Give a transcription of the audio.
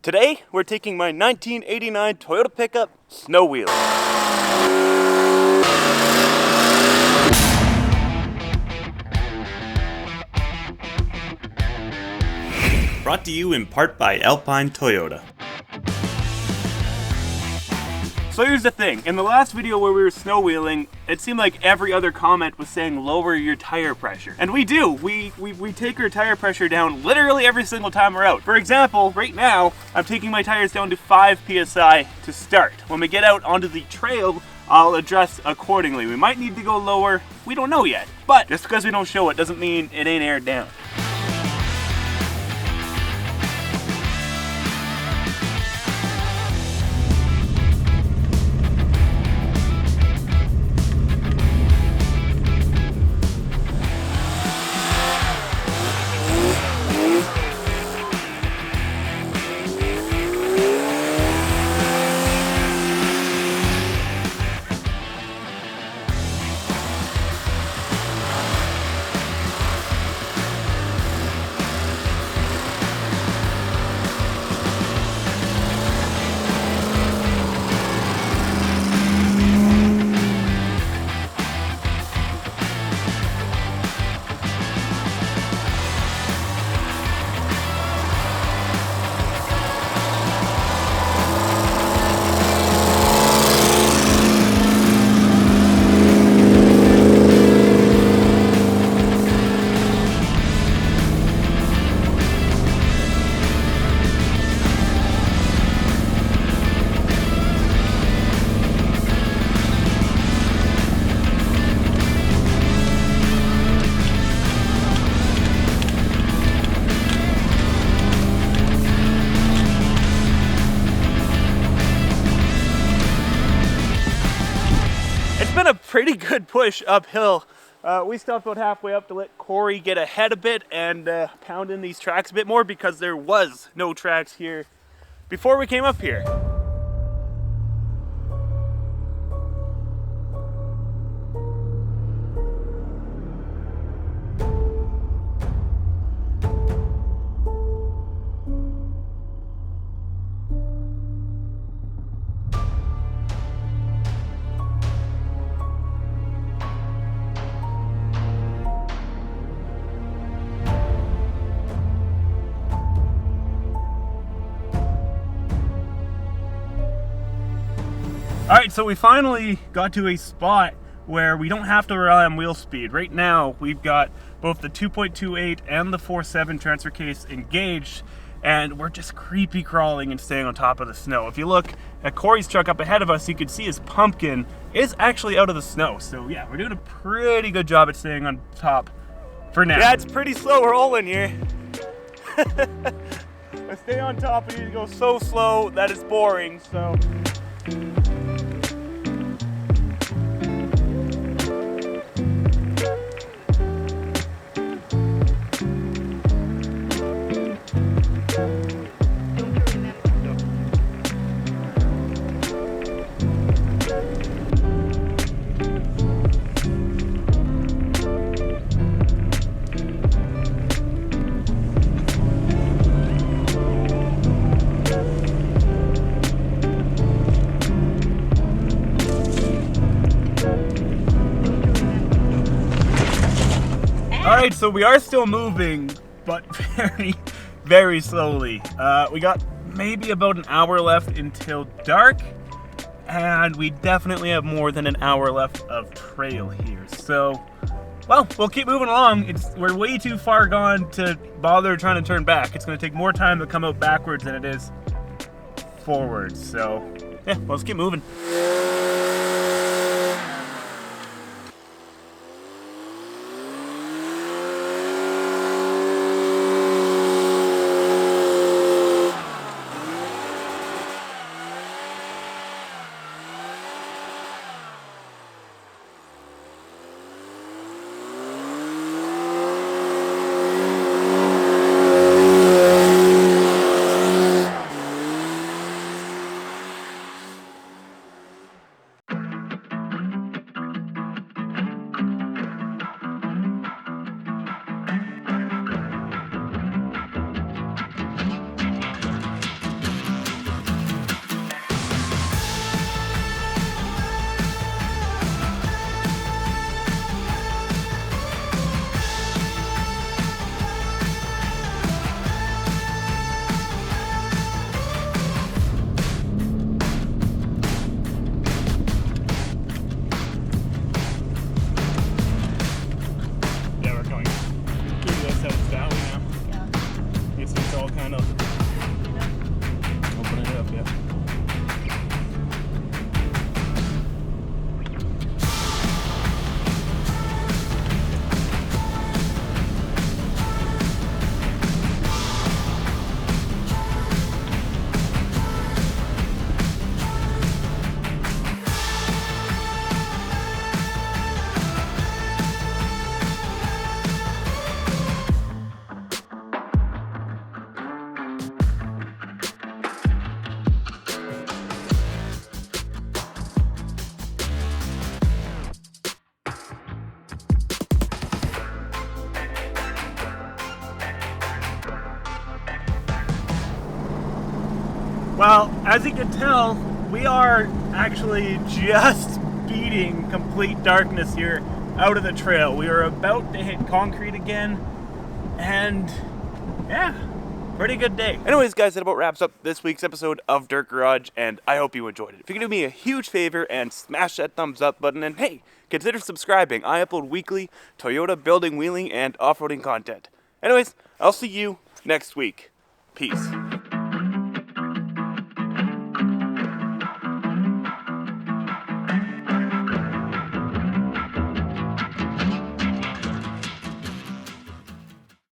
Today, we're taking my 1989 Toyota pickup snow wheeling. Brought to you in part by Alpine Toyota. So here's the thing, in the last video where we were snow wheeling, it seemed like every other comment was saying lower your tire pressure. And we do, we take our tire pressure down literally every single time we're out. For example, right now, I'm taking my tires down to 5 PSI to start. When we get out onto the trail, I'll adjust accordingly. We might need to go lower, we don't know yet. But just because we don't show it doesn't mean it ain't aired down. Been a pretty good push uphill. We stopped about halfway up to let Corey get ahead a bit and pound in these tracks a bit more because there was no tracks here before we came up here. Alright, so we finally got to a spot where we don't have to rely on wheel speed. Right now, we've got both the 2.28 and the 4.7 transfer case engaged, and we're just creepy crawling and staying on top of the snow. If you look at Corey's truck up ahead of us, you can see his pumpkin is actually out of the snow. So yeah, we're doing a pretty good job at staying on top for now. Yeah, it's pretty slow rolling here. I stay on top, I need to go so slow that it's boring, so. Alright, so we are still moving, but very, very slowly. We got maybe about an hour left until dark, and we definitely have more than an hour left of trail here. So, well, we'll keep moving along. We're way too far gone to bother trying to turn back. It's going to take more time to come out backwards than it is forwards. So, yeah, well, let's keep moving. Well, as you can tell, we are actually just beating complete darkness here out of the trail. We are about to hit concrete again, and yeah, pretty good day. Anyways, guys, that about wraps up this week's episode of Dirt Garage, and I hope you enjoyed it. If you can do me a huge favor and smash that thumbs up button, and hey, consider subscribing. I upload weekly Toyota building, wheeling, and off-roading content. Anyways, I'll see you next week. Peace.